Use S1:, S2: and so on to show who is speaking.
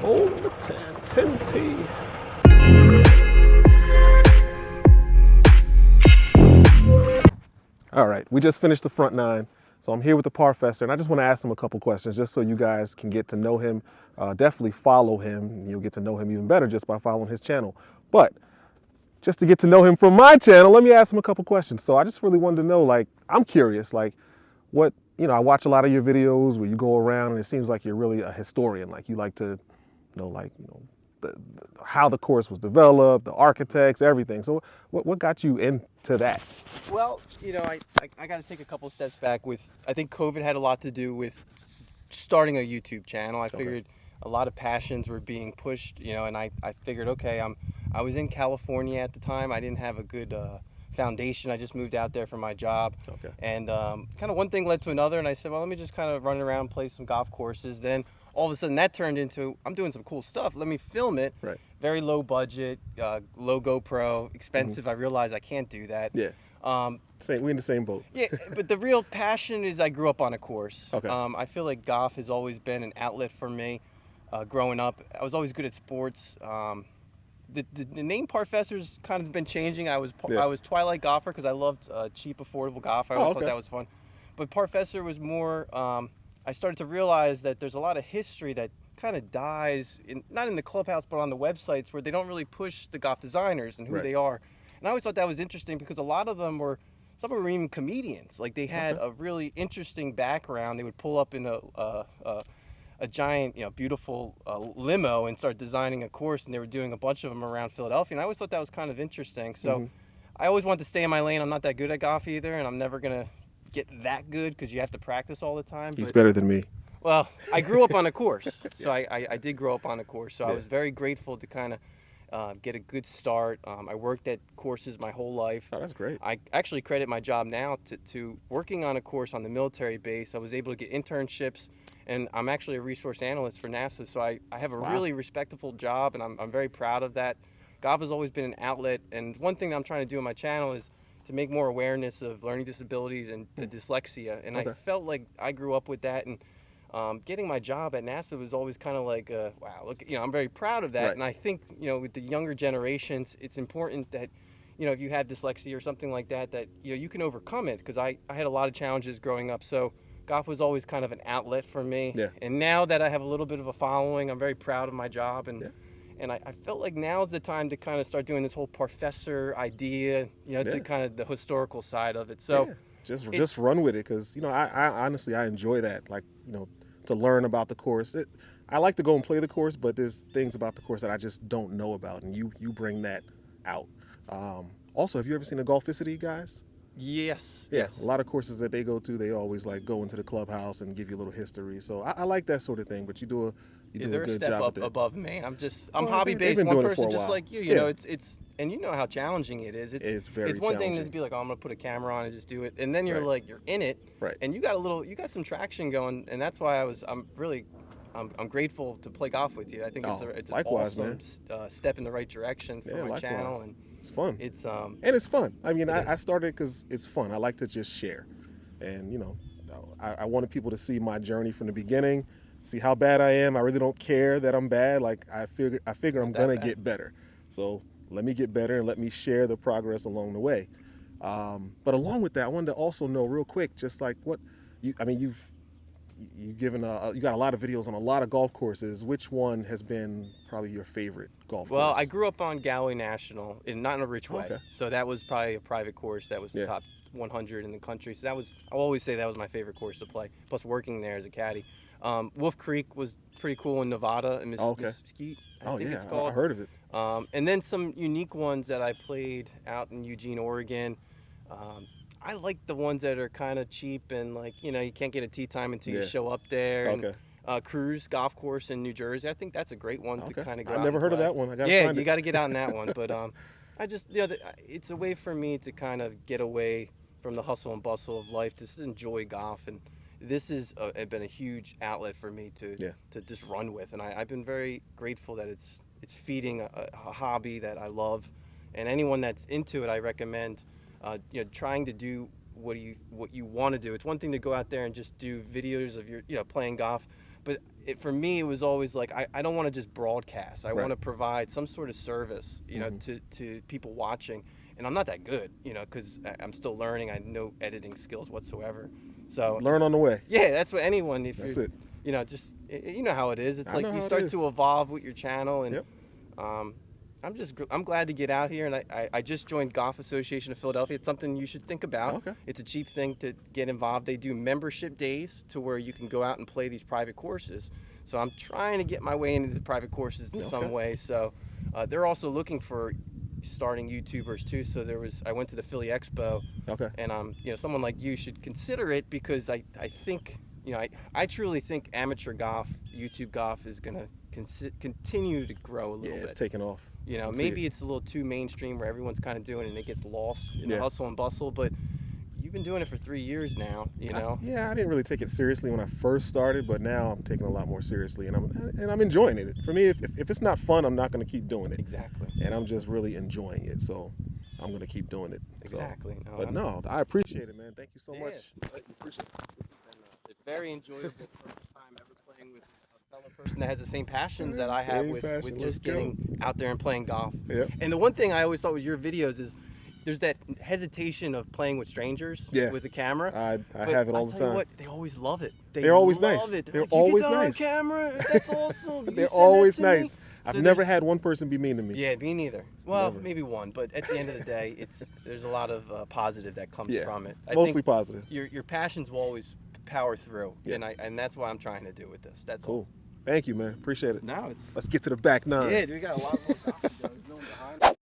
S1: Oh, 10T. All right, we just finished the front nine. So I'm here with the Parfessor, and I just want to ask him a couple questions just so you guys can get to know him. Definitely follow him. You'll get to know him even better just by following his channel. But just to get to know him from my channel, let me ask him a couple questions. So I just really wanted to know, like, I'm curious, like, what, I watch a lot of your videos where you go around and it seems like you're really a historian. Like, you like to know, like, how the course was developed, the architects, everything. So what got you into that?
S2: Well, I got to take a couple steps back I think COVID had a lot to do with starting a YouTube channel. I figured a lot of passions were being pushed, and I figured, okay, I was in California at the time. I didn't have a good foundation. I just moved out there for my job.
S1: Okay.
S2: And kind of one thing led to another, and I said, well, let me just kind of run around, play some golf courses. Then all of a sudden that turned into, I'm doing some cool stuff. Let me film it.
S1: Right.
S2: Very low budget, low GoPro, expensive. Mm-hmm. I realized I can't do that.
S1: Yeah. We're in the same boat.
S2: Yeah, but the real passion is I grew up on a course.
S1: Okay.
S2: I feel like golf has always been an outlet for me. Growing up, I was always good at sports. The name Parfessor's kind of been changing. I was Twilight Golfer because I loved cheap, affordable golf. I always thought that was fun. But Parfessor was more. I started to realize that there's a lot of history that kind of dies, not in the clubhouse, but on the websites where they don't really push the golf designers and who they are. And I always thought that was interesting because a lot of them were, some of them were even comedians. Like they had a really interesting background. They would pull up in a giant, beautiful limo and start designing a course, and they were doing a bunch of them around Philadelphia. And I always thought that was kind of interesting. So I always wanted to stay in my lane. I'm not that good at golf either, and I'm never going to get that good because you have to practice all the time.
S1: He's better than me.
S2: Well, I grew up on a course, so I did grow up on a course. So I was very grateful to kind of get a good start. I worked at courses my whole life.
S1: Oh, that's great.
S2: I actually credit my job now to working on a course on the military base. I was able to get internships, and I'm actually a resource analyst for NASA. So I have a really respectable job, and I'm very proud of that. Golf has always been an outlet, and one thing that I'm trying to do on my channel is to make more awareness of learning disabilities and dyslexia. And I felt like I grew up with that, and getting my job at NASA was always kind of like, wow, look, I'm very proud of that. Right. And I think, with the younger generations, it's important that, if you have dyslexia or something like that, that, you can overcome it. Because I had a lot of challenges growing up. So golf was always kind of an outlet for me. Yeah. And now that I have a little bit of a following, I'm very proud of my job. And I felt like now is the time to kind of start doing this whole Parfessor idea, to kind of the historical side of it. So
S1: just run with it. Because, I honestly, I enjoy that. Like, to learn about the course. I like to go and play the course, but there's things about the course that I just don't know about, and you bring that out. Also, have you ever seen the Golficity guys?
S2: Yes.
S1: Yeah,
S2: yes.
S1: A lot of courses that they go to, they always like go into the clubhouse and give you a little history. So I like that sort of thing. But you do a good job
S2: up above me. I'm hobby based. One person just like you. It's and you know how challenging it is.
S1: It's very
S2: It's one thing to be like, oh, I'm gonna put a camera on and just do it, and then you're like, you're in it, and you got some traction going, and that's why I'm grateful to play golf with you. I think it's an awesome step in the right direction for my channel, and
S1: it's fun.
S2: And
S1: it's fun. I mean, I started because it's fun. I like to just share, and I wanted people to see my journey from the beginning. See how bad I am. I really don't care that I'm bad. Like I figure I'm gonna get better. So let me get better and let me share the progress along the way. But along with that, I wanted to also know real quick, just like you've given you got a lot of videos on a lot of golf courses. Which one has been probably your favorite golf course?
S2: Well, I grew up on Galway National, not in a rich way. Okay. So that was probably a private course. That was the top 100 in the country. So I'll always say that was my favorite course to play. Plus working there as a caddy. Wolf Creek was pretty cool in Nevada and Mesquite. I think it's called.
S1: I heard of it.
S2: And then some unique ones that I played out in Eugene, Oregon. I like the ones that are kind of cheap and like, you can't get a tee time until you show up there.
S1: Okay.
S2: And, Cruise Golf Course in New Jersey. I think that's a great one to kind of go out.
S1: I've never heard of that one.
S2: You got to get out in that one. But I just, it's a way for me to kind of get away from the hustle and bustle of life, to just enjoy golf. And this has been a huge outlet for me to just run with, and I've been very grateful that it's feeding a hobby that I love, and anyone that's into it, I recommend trying to do what you want to do. It's one thing to go out there and just do videos of your playing golf, but for me, it was always like, I don't want to just broadcast. I
S1: Right.
S2: want to provide some sort of service, you know, to people watching. And I'm not that good, you know, because I'm still learning. I have no editing skills whatsoever. So
S1: Learn on the way.
S2: yeah, that's what anyone. If
S1: That's
S2: you,
S1: it.
S2: you know, just you know how it is. It's
S1: I
S2: like
S1: know
S2: you
S1: how it
S2: start
S1: is.
S2: to evolve with your channel, and
S1: Yep.
S2: I'm glad to get out here, and I just joined Golf Association of Philadelphia. It's something you should think about.
S1: Okay.
S2: It's a cheap thing to get involved. They do membership days to where you can go out and play these private courses. So I'm trying to get my way into the private courses in some
S1: Okay.
S2: way. So they're also looking for starting YouTubers too. So I went to the Philly Expo,
S1: Okay.
S2: and you know, someone like you should consider it, because I think, you know, I truly think amateur golf, YouTube golf, is gonna continue to grow a little
S1: Yeah,
S2: bit.
S1: it's taking off.
S2: You know,
S1: I see
S2: maybe
S1: it.
S2: it's a little too mainstream where everyone's kind of doing it and it gets lost in the
S1: Yeah.
S2: hustle and bustle. But you've been doing it for 3 years now, you know.
S1: Yeah, I didn't really take it seriously when I first started, but now I'm taking it a lot more seriously, and I'm enjoying it. For me, if it's not fun, I'm not going to keep doing it.
S2: Exactly.
S1: And I'm just really enjoying it, so I'm going to keep doing it. So.
S2: Exactly. No,
S1: But no, I appreciate it, man. Thank you so
S2: Yeah.
S1: much.
S2: It's been a very enjoyable first time ever playing with a fellow person that has the same passions that I have
S1: Same
S2: with
S1: passion.
S2: just
S1: Let's go.
S2: getting out there and playing golf.
S1: Yep.
S2: And the one thing I always thought with your videos is there's that hesitation of playing with strangers with a camera.
S1: I
S2: But
S1: have it all
S2: I'll
S1: the
S2: tell you
S1: time.
S2: what, they always love it.
S1: They're always
S2: love
S1: nice.
S2: It.
S1: They're
S2: like, you
S1: always
S2: get that
S1: nice.
S2: on camera. That's awesome. You
S1: They're
S2: send that
S1: always
S2: to me?
S1: nice.
S2: So
S1: I've never
S2: there's-
S1: had one person be mean to me.
S2: Yeah, me neither. Well,
S1: Never.
S2: maybe one, but at the end of the day, there's a lot of positive that comes
S1: Yeah,
S2: from it. I
S1: mostly
S2: think
S1: positive.
S2: your passions will always power through,
S1: Yeah.
S2: and that's what I'm trying to do with this. That's
S1: Cool. Thank you, man. Appreciate it.
S2: all. Now it's
S1: Let's get to the back nine.
S2: yeah, we got a lot more golf to go. There's no one behind us.